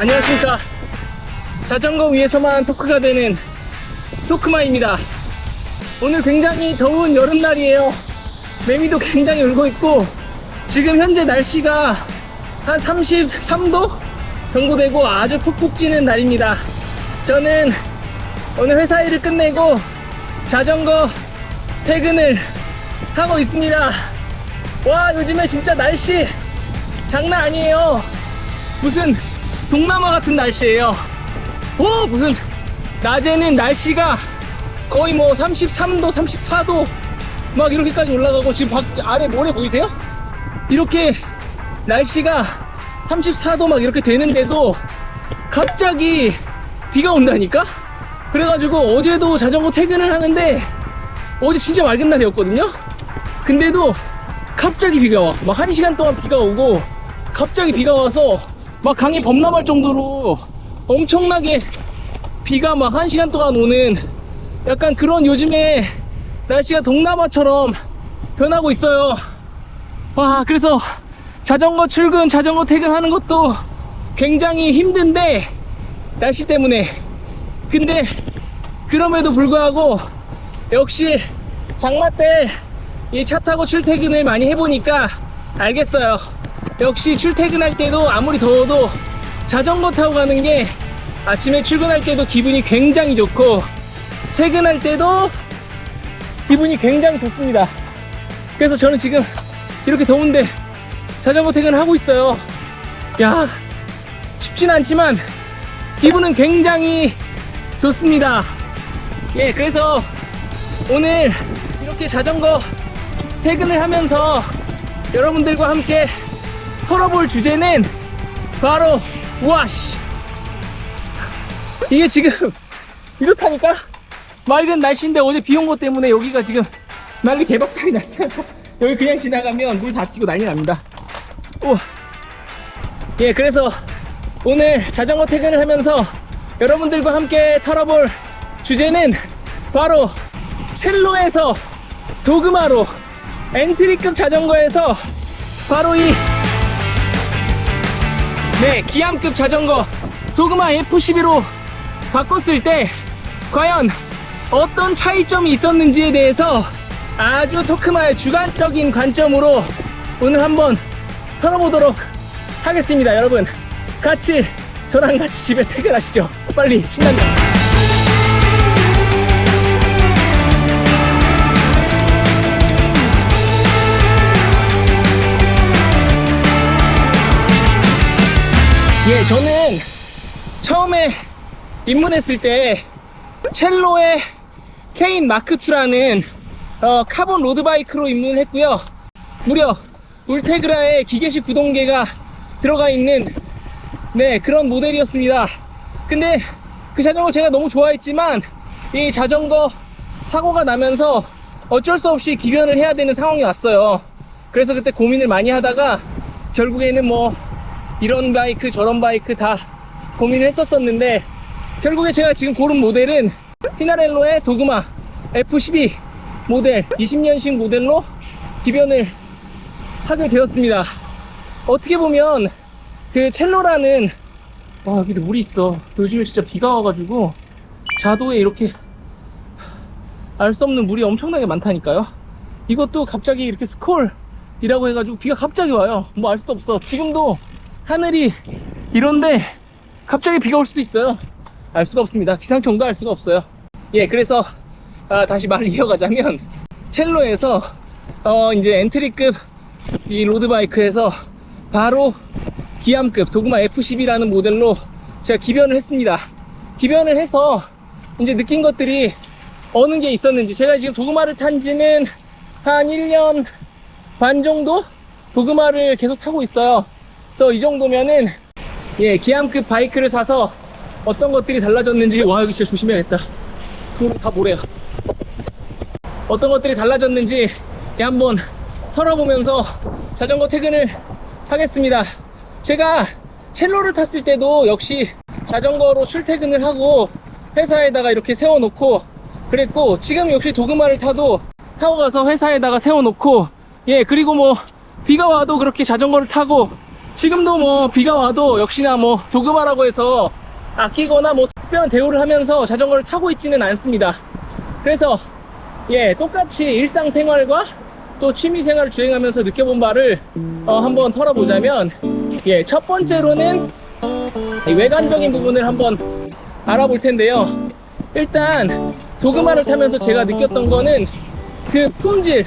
안녕하십니까. 자전거 위에서만 토크가 되는 토크마입니다. 오늘 굉장히 더운 여름날이에요. 매미도 굉장히 울고 있고, 지금 현재 날씨가 한 33도 정도 되고 아주 푹푹 찌는 날입니다. 저는 오늘 회사 일을 끝내고 자전거 퇴근을 하고 있습니다. 와, 요즘에 진짜 날씨 장난 아니에요. 무슨 동남아 같은 날씨예요. 무슨 낮에는 날씨가 거의 뭐 33도, 34도 막 이렇게까지 올라가고, 지금 아래 모래 보이세요? 이렇게 날씨가 34도 막 이렇게 되는데도 갑자기 비가 온다니까? 그래가지고 어제도 자전거 퇴근을 하는데, 어제 진짜 맑은 날이었거든요? 근데도 갑자기 비가 와. 막 1시간 동안 비가 오고, 갑자기 비가 와서 막 강이 범람할 정도로 엄청나게 비가 막 1시간 동안 오는, 약간 그런 요즘에 날씨가 동남아처럼 변하고 있어요. 와, 그래서 자전거 출근, 자전거 퇴근하는 것도 굉장히 힘든데, 날씨 때문에. 근데 그럼에도 불구하고 역시 장마 때 이 차 타고 출퇴근을 많이 해보니까 알겠어요. 역시 출퇴근할 때도 아무리 더워도 자전거 타고 가는 게 아침에 출근할 때도 기분이 굉장히 좋고, 퇴근할 때도 기분이 굉장히 좋습니다. 그래서 저는 지금 이렇게 더운데 자전거 퇴근을 하고 있어요. 야, 쉽진 않지만 기분은 굉장히 좋습니다. 예, 그래서 오늘 이렇게 자전거 퇴근을 하면서 여러분들과 함께 털어볼 주제는 바로, 와씨, 이게 지금 이렇다니까? 맑은 날씨인데 어제 비 온 것 때문에 여기가 지금 난리 개박살이 났어요. 여기 그냥 지나가면 물 다 튀고 난리 납니다. 예, 그래서 오늘 자전거 퇴근을 하면서 여러분들과 함께 털어볼 주제는 바로 첼로에서 도그마로, 엔트리급 자전거에서 바로 이 기암급 자전거 도그마 F12로 바꿨을 때 과연 어떤 차이점이 있었는지에 대해서 아주 토크마의 주관적인 관점으로 오늘 한번 털어보도록 하겠습니다. 여러분, 저랑 같이 집에 퇴근하시죠. 빨리 신난다. 예, 저는 처음에 입문했을 때 첼로의 케인 마크2라는 카본 로드바이크로 입문을 했고요. 무려 울테그라의 기계식 구동계가 들어가 있는 그런 모델이었습니다. 근데 그 자전거 제가 너무 좋아했지만 이 자전거 사고가 나면서 어쩔 수 없이 기변을 해야 되는 상황이 왔어요. 그래서 그때 고민을 많이 하다가 결국에는 뭐 이런 바이크 저런 바이크 다 고민을 했었었는데, 결국에 제가 지금 고른 모델은 피나렐로의 도그마 F12 모델 20년식 모델로 기변을 하게 되었습니다. 어떻게 보면 그 첼로라는, 여기도 물이 있어. 요즘에 진짜 비가 와가지고 자도에 이렇게 알 수 없는 물이 엄청나게 많다니까요. 이것도 갑자기 이렇게 스콜이라고 해가지고 비가 갑자기 와요. 뭐 알 수도 없어. 지금도 하늘이 이런데 갑자기 비가 올 수도 있어요. 알 수가 없습니다. 기상청도 알 수가 없어요. 예, 그래서 다시 말을 이어가자면, 첼로에서 이제 엔트리급 이 로드바이크에서 바로 기암급 도그마 F12라는 모델로 제가 기변을 했습니다. 기변을 해서 이제 느낀 것들이 어느 게 있었는지, 제가 지금 도그마를 탄 지는 한 1년 반 정도 도그마를 계속 타고 있어요. 그래서 이 정도면은 기암급 바이크를 사서 어떤 것들이 달라졌는지, 와, 여기 진짜 조심해야겠다. 다 모래야. 어떤 것들이 달라졌는지 한번 털어보면서 자전거 퇴근을 하겠습니다. 제가 첼로를 탔을 때도 역시 자전거로 출퇴근을 하고 회사에다가 이렇게 세워놓고 그랬고, 지금 역시 도그마를 타고 가서 회사에다가 세워놓고, 그리고 뭐 비가 와도 그렇게 자전거를 타고 지금도 뭐 비가 와도 역시나 뭐 도그마라고 해서 아끼거나 뭐 특별한 대우를 하면서 자전거를 타고 있지는 않습니다. 그래서 예, 똑같이 일상생활과 또 취미생활을 주행하면서 느껴본 바를 한번 털어보자면, 예, 첫 번째로는 이 외관적인 부분을 한번 알아볼 텐데요. 일단 도그마를 타면서 제가 느꼈던 거는 그 품질,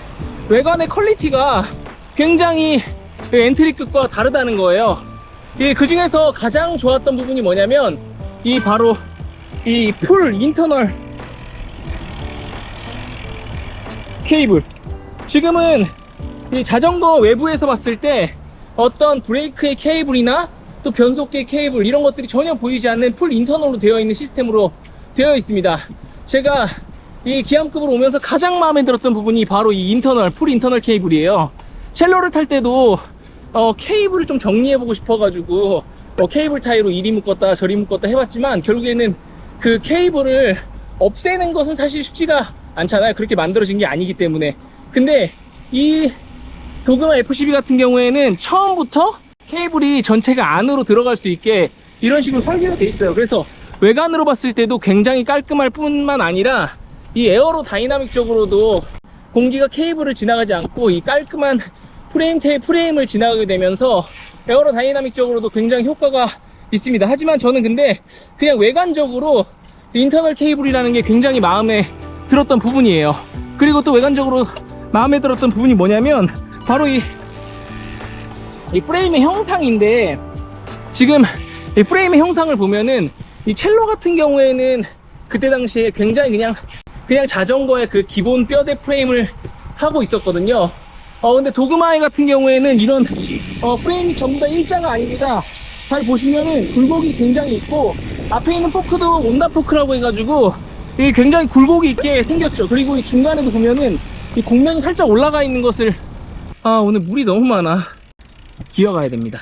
외관의 퀄리티가 굉장히 엔트리급과 다르다는 거예요. 예, 그 중에서 가장 좋았던 부분이 뭐냐면 이 바로 이 풀 인터널 케이블. 지금은 이 자전거 외부에서 봤을 때 어떤 브레이크의 케이블이나 또 변속기의 케이블 이런 것들이 전혀 보이지 않는 풀 인터널로 되어 있는 시스템으로 되어 있습니다. 제가 이 기암급으로 오면서 가장 마음에 들었던 부분이 바로 이 인터널, 풀 인터널 케이블이에요. 첼로를 탈 때도 케이블을 좀 정리해보고 싶어가지고 케이블 타이로 이리 묶었다 저리 묶었다 해봤지만 결국에는 그 케이블을 없애는 것은 사실 쉽지가 않잖아요. 그렇게 만들어진 게 아니기 때문에. 근데 이 도그마 F12 같은 경우에는 처음부터 케이블이 전체가 안으로 들어갈 수 있게 이런 식으로 설계가 돼 있어요. 그래서 외관으로 봤을 때도 굉장히 깔끔할 뿐만 아니라 이 에어로 다이나믹적으로도 공기가 케이블을 지나가지 않고 이 깔끔한 프레임을 지나가게 되면서 에어로 다이나믹적으로도 굉장히 효과가 있습니다. 하지만 저는 근데 그냥 외관적으로 인터널 케이블이라는 게 굉장히 마음에 들었던 부분이에요. 그리고 또 외관적으로 마음에 들었던 부분이 뭐냐면 바로 이 프레임의 형상인데, 지금 이 프레임의 형상을 보면은 이 첼로 같은 경우에는 그때 당시에 굉장히 그냥 자전거의 그 기본 뼈대 프레임을 하고 있었거든요. 근데 도그마이 같은 경우에는 이런 프레임이 전부 다 일자가 아닙니다. 잘 보시면은 굴곡이 굉장히 있고, 앞에 있는 포크도 온다 포크라고 해가지고 이 굉장히 굴곡이 있게 생겼죠. 그리고 이 중간에도 보면은 이 곡면이 살짝 올라가 있는 것을, 오늘 물이 너무 많아. 기어가야 됩니다.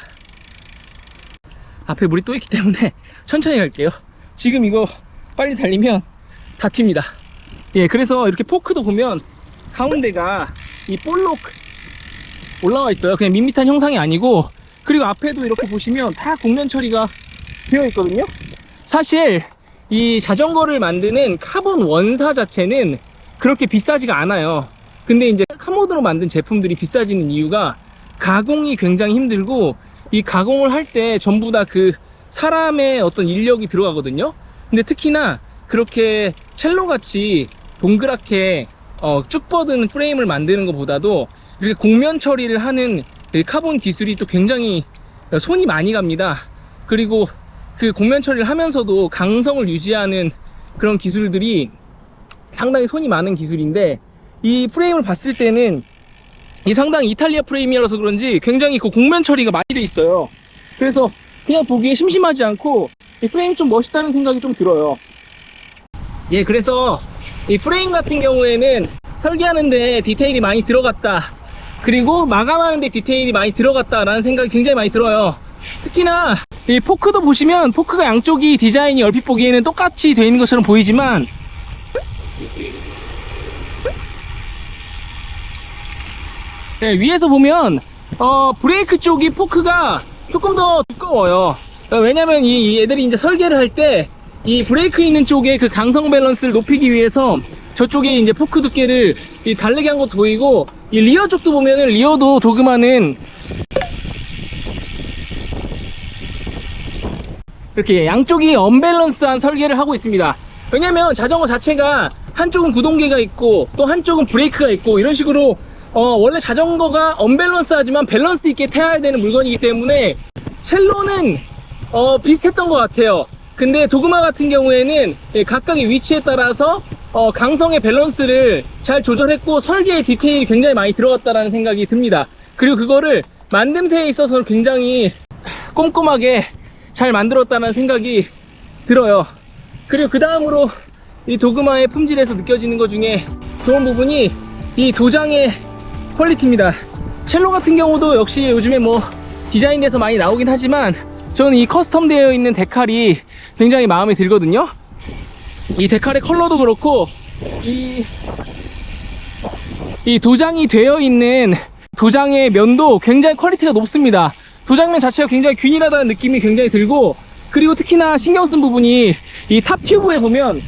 앞에 물이 또 있기 때문에 천천히 갈게요. 지금 이거 빨리 달리면 다 튑니다. 예, 그래서 이렇게 포크도 보면 가운데가 이 볼록 올라와 있어요. 그냥 밋밋한 형상이 아니고, 그리고 앞에도 이렇게 보시면 다 곡면 처리가 되어 있거든요. 사실 이 자전거를 만드는 카본 원사 자체는 그렇게 비싸지가 않아요. 근데 이제 카본으로 만든 제품들이 비싸지는 이유가 가공이 굉장히 힘들고, 이 가공을 할 때 전부 다 그 사람의 어떤 인력이 들어가거든요. 근데 특히나 그렇게 첼로같이 동그랗게 쭉 뻗은 프레임을 만드는 것보다도 이렇게 곡면 처리를 하는 카본 기술이 또 굉장히 손이 많이 갑니다. 그리고 그 곡면 처리를 하면서도 강성을 유지하는 그런 기술들이 상당히 손이 많은 기술인데, 이 프레임을 봤을 때는 이 상당히 이탈리아 프레임이라서 그런지 굉장히 그 곡면 처리가 많이 돼 있어요. 그래서 그냥 보기에 심심하지 않고 이 프레임 좀 멋있다는 생각이 좀 들어요. 예, 그래서 이 프레임 같은 경우에는 설계하는데 디테일이 많이 들어갔다, 그리고 마감하는데 디테일이 많이 들어갔다라는 생각이 굉장히 많이 들어요. 특히나 이 포크도 보시면 포크가 양쪽이 디자인이 얼핏 보기에는 똑같이 되어 있는 것처럼 보이지만, 네, 위에서 보면 브레이크 쪽이 포크가 조금 더 두꺼워요. 왜냐면 이 애들이 이제 설계를 할 때 이 브레이크 있는 쪽에 그 강성 밸런스를 높이기 위해서 저쪽에 이제 포크 두께를 다르게 한 것도 보이고, 이 리어 쪽도 보면은 리어도 도그마는 이렇게 양쪽이 언밸런스한 설계를 하고 있습니다. 왜냐면 자전거 자체가 한쪽은 구동계가 있고 또 한쪽은 브레이크가 있고 이런 식으로 원래 자전거가 언밸런스하지만 밸런스 있게 타야 되는 물건이기 때문에 첼로는 비슷했던 것 같아요. 근데 도그마 같은 경우에는 각각의 위치에 따라서 강성의 밸런스를 잘 조절했고 설계의 디테일이 굉장히 많이 들어갔다는 생각이 듭니다. 그리고 그거를 만듦새에 있어서 굉장히 꼼꼼하게 잘 만들었다는 생각이 들어요. 그리고 그 다음으로 이 도그마의 품질에서 느껴지는 것 중에 좋은 부분이 이 도장의 퀄리티입니다. 첼로 같은 경우도 역시 요즘에 뭐 디자인돼서 많이 나오긴 하지만 저는 이 커스텀 되어 있는 데칼이 굉장히 마음에 들거든요. 이 데칼의 컬러도 그렇고 이 도장이 되어 있는 도장의 면도 굉장히 퀄리티가 높습니다. 도장면 자체가 굉장히 균일하다는 느낌이 굉장히 들고, 그리고 특히나 신경 쓴 부분이 이 탑 튜브에 보면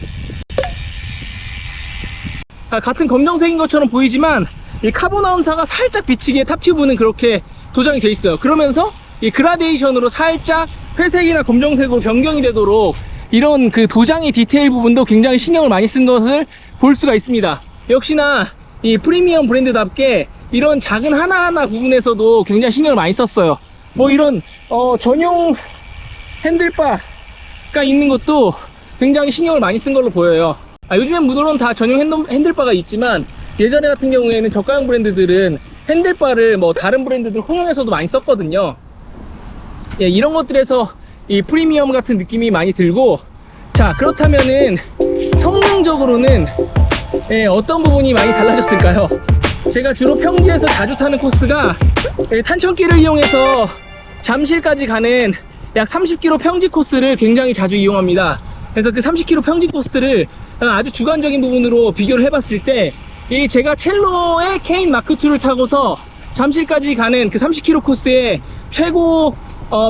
같은 검정색인 것처럼 보이지만 이 카본 함사가 살짝 비치기에 탑 튜브는 그렇게 도장이 돼 있어요. 그러면서 이 그라데이션으로 살짝 회색이나 검정색으로 변경이 되도록 이런 그 도장의 디테일 부분도 굉장히 신경을 많이 쓴 것을 볼 수가 있습니다. 역시나 이 프리미엄 브랜드답게 이런 작은 하나하나 부분에서도 굉장히 신경을 많이 썼어요. 뭐 이런 전용 핸들바가 있는 것도 굉장히 신경을 많이 쓴 걸로 보여요. 요즘엔 물론 다 전용 핸들바가 있지만 예전에 같은 경우에는 저가형 브랜드들은 핸들바를 뭐 다른 브랜드들 혼용해서도 많이 썼거든요. 예, 이런 것들에서 이 프리미엄 같은 느낌이 많이 들고, 자, 그렇다면은 성능적으로는 어떤 부분이 많이 달라졌을까요? 제가 주로 평지에서 자주 타는 코스가 탄천길을 이용해서 잠실까지 가는 약 30km 평지 코스를 굉장히 자주 이용합니다. 그래서 그 30km 평지 코스를 아주 주관적인 부분으로 비교를 해봤을 때, 이 제가 첼로의 케인 마크2를 타고서 잠실까지 가는 그 30km 코스의 최고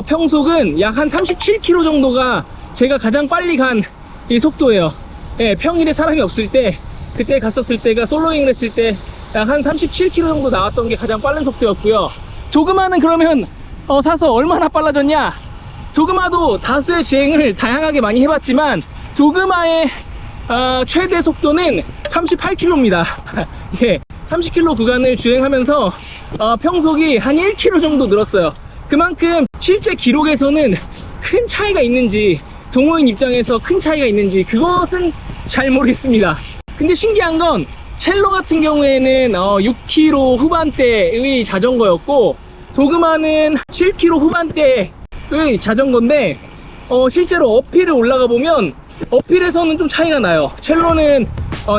평속은 약 한 37km 정도가 제가 가장 빨리 간 이 속도예요. 예, 평일에 사람이 없을 때, 그때 갔었을 때가 솔로잉을 했을 때 약 한 37km 정도 나왔던 게 가장 빠른 속도였고요. 도그마는 그러면 사서 얼마나 빨라졌냐? 도그마도 다수의 주행을 다양하게 많이 해봤지만 도그마의 최대 속도는 38km입니다. 예, 30km 구간을 주행하면서 평속이 한 1km 정도 늘었어요. 그만큼 실제 기록에서는 큰 차이가 있는지, 동호인 입장에서 큰 차이가 있는지 그것은 잘 모르겠습니다. 근데 신기한 건 첼로 같은 경우에는 6km 후반대의 자전거였고 도그마는 7km 후반대의 자전거인데 실제로 어필을 올라가 보면 어필에서는 좀 차이가 나요. 첼로는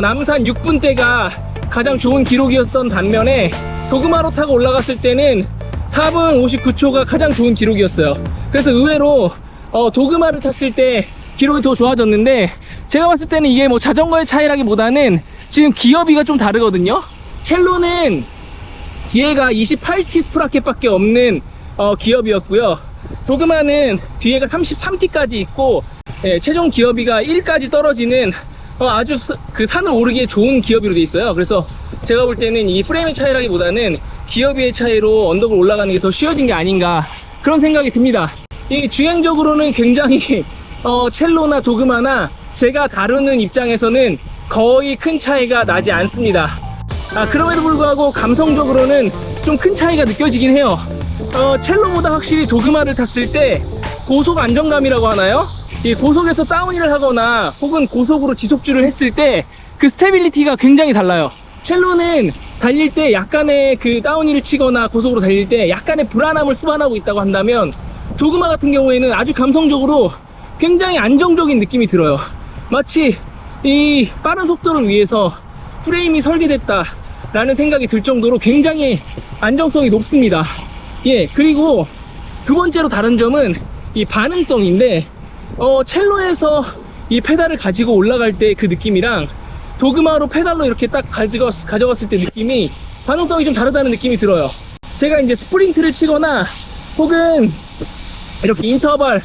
남산 6분대가 가장 좋은 기록이었던 반면에 도그마로 타고 올라갔을 때는 4분 59초가 가장 좋은 기록이었어요. 그래서 의외로 도그마를 탔을 때 기록이 더 좋아졌는데, 제가 봤을 때는 이게 뭐 자전거의 차이라기보다는 지금 기어비가 좀 다르거든요. 첼로는 뒤에가 28T 스프라켓 밖에 없는 기어비였고요. 도그마는 뒤에가 33T까지 있고, 예, 최종 기어비가 1까지 떨어지는 아주 그 산을 오르기에 좋은 기어비로 돼 있어요. 그래서 제가 볼 때는 이 프레임의 차이라기보다는 기어비의 차이로 언덕을 올라가는 게 더 쉬워진 게 아닌가, 그런 생각이 듭니다. 이 주행적으로는 굉장히 첼로나 도그마나 제가 다루는 입장에서는 거의 큰 차이가 나지 않습니다. 그럼에도 불구하고 감성적으로는 좀 큰 차이가 느껴지긴 해요. 첼로보다 확실히 도그마를 탔을 때 고속 안정감이라고 하나요? 이 고속에서 다운힐을 하거나 혹은 고속으로 지속주를 했을 때 그 스테빌리티가 굉장히 달라요. 첼로는 달릴 때 약간의 그 다운힐을 치거나 고속으로 달릴 때 약간의 불안함을 수반하고 있다고 한다면, 도그마 같은 경우에는 아주 감성적으로 굉장히 안정적인 느낌이 들어요. 마치 이 빠른 속도를 위해서 프레임이 설계됐다 라는 생각이 들 정도로 굉장히 안정성이 높습니다. 예, 그리고 두 번째로 다른 점은 이 반응성인데, 첼로에서 이 페달을 가지고 올라갈 때 그 느낌이랑 도그마로 페달로 이렇게 딱 가져갔을 때 느낌이, 반응성이 좀 다르다는 느낌이 들어요. 제가 이제 스프린트를 치거나 혹은 이렇게 인터벌,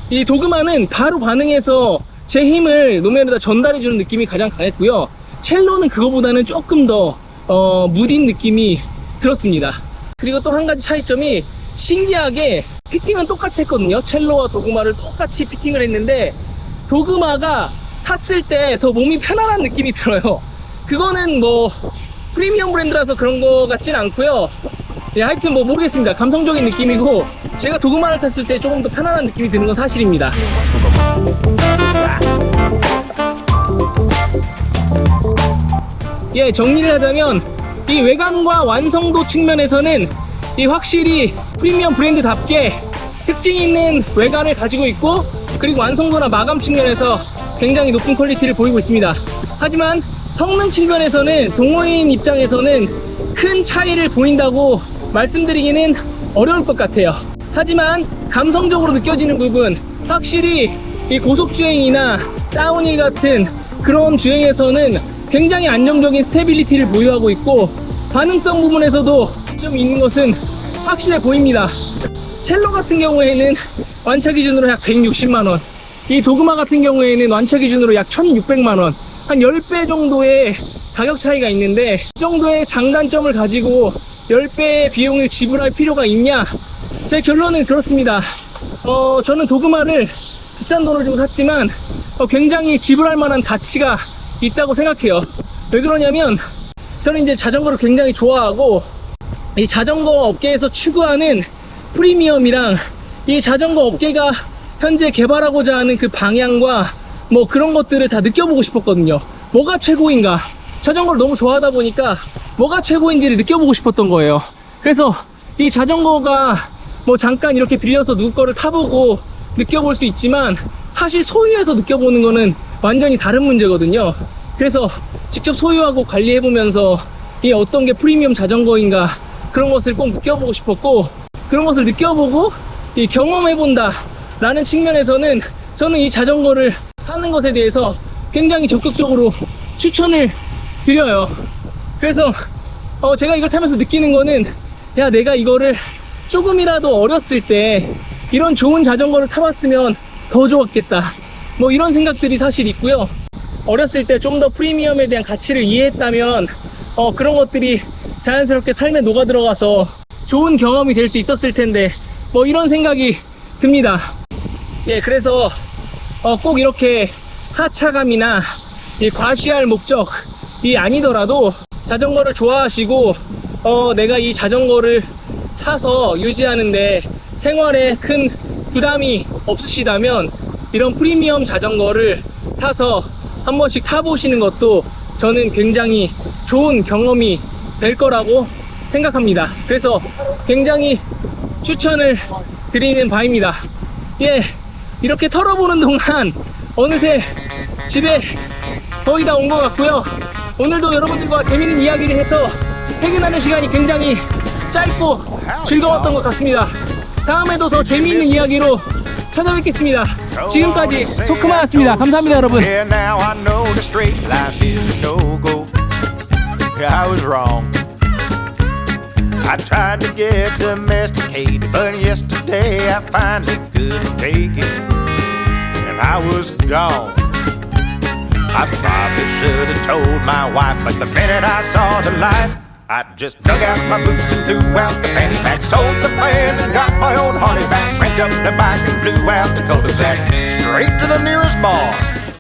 이 도그마는 바로 반응해서 제 힘을 노면에다 전달해주는 느낌이 가장 강했고요. 첼로는 그거보다는 조금 더 무딘 느낌이 들었습니다. 그리고 또 한 가지 차이점이, 신기하게 피팅은 똑같이 했거든요. 첼로와 도그마를 똑같이 피팅을 했는데 도그마가 탔을 때 더 몸이 편안한 느낌이 들어요. 그거는 뭐 프리미엄 브랜드라서 그런 거 같진 않고요. 예, 하여튼 뭐 모르겠습니다. 감성적인 느낌이고, 제가 도그마를 탔을 때 조금 더 편안한 느낌이 드는 건 사실입니다. 예, 정리를 하자면 이 외관과 완성도 측면에서는 이 확실히 프리미엄 브랜드답게 특징 있는 외관을 가지고 있고, 그리고 완성도나 마감 측면에서 굉장히 높은 퀄리티를 보이고 있습니다. 하지만 성능 측면에서는 동호인 입장에서는 큰 차이를 보인다고 말씀드리기는 어려울 것 같아요. 하지만 감성적으로 느껴지는 부분, 확실히 이 고속주행이나 다운힐 같은 그런 주행에서는 굉장히 안정적인 스테빌리티를 보유하고 있고, 반응성 부분에서도 좀 있는 것은 확실해 보입니다. 첼로 같은 경우에는 완차 기준으로 약 160만원, 이 도그마 같은 경우에는 완차 기준으로 약 1600만원, 한 10배 정도의 가격 차이가 있는데, 이 정도의 장단점을 가지고 10배의 비용을 지불할 필요가 있냐? 제 결론은 그렇습니다. 저는 도그마를 비싼 돈을 주고 샀지만 굉장히 지불할 만한 가치가 있다고 생각해요. 왜 그러냐면, 저는 이제 자전거를 굉장히 좋아하고, 이 자전거 업계에서 추구하는 프리미엄이랑 이 자전거 업계가 현재 개발하고자 하는 그 방향과 뭐 그런 것들을 다 느껴보고 싶었거든요. 뭐가 최고인가? 자전거를 너무 좋아하다 보니까 뭐가 최고인지를 느껴보고 싶었던 거예요. 그래서 이 자전거가 뭐 잠깐 이렇게 빌려서 누구 거를 타보고 느껴볼 수 있지만, 사실 소유해서 느껴보는 거는 완전히 다른 문제거든요. 그래서 직접 소유하고 관리해보면서 이 어떤 게 프리미엄 자전거인가, 그런 것을 꼭 느껴보고 싶었고, 그런 것을 느껴보고 이 경험해본다 라는 측면에서는 저는 이 자전거를 사는 것에 대해서 굉장히 적극적으로 추천을 드려요. 그래서 제가 이걸 타면서 느끼는 거는, 야, 내가 이거를 조금이라도 어렸을 때 이런 좋은 자전거를 타봤으면 더 좋았겠다, 뭐 이런 생각들이 사실 있고요. 어렸을 때 좀 더 프리미엄에 대한 가치를 이해했다면 그런 것들이 자연스럽게 삶에 녹아 들어가서 좋은 경험이 될 수 있었을 텐데, 뭐 이런 생각이 듭니다. 예, 그래서 꼭 이렇게 하차감이나 이 과시할 목적이 아니더라도 자전거를 좋아하시고 내가 이 자전거를 사서 유지하는데 생활에 큰 부담이 없으시다면 이런 프리미엄 자전거를 사서 한 번씩 타보시는 것도 저는 굉장히 좋은 경험이 될 거라고 생각합니다. 그래서 굉장히 추천을 드리는 바입니다. 예, 이렇게 털어보는 동안 어느새 집에 거의 다 온 것 같고요. 오늘도 여러분들과 재밌는 이야기를 해서 퇴근하는 시간이 굉장히 짧고 즐거웠던 것 같습니다. 다음에도 더 재미있는 이야기로 찾아뵙겠습니다. 지금까지 토크마였습니다. 감사합니다, 여러분. Yeah, now I know the straight life is a no-go. I was wrong. I tried to get domesticated, but yesterday I finally couldn't take it, and I was gone. I probably should have told my wife, but the minute I saw the light, I just dug out my boots and threw out the fanny pack, sold the van and got my old Harley back, cranked up the bike and flew out the cul-de-sac, straight to the nearest bar.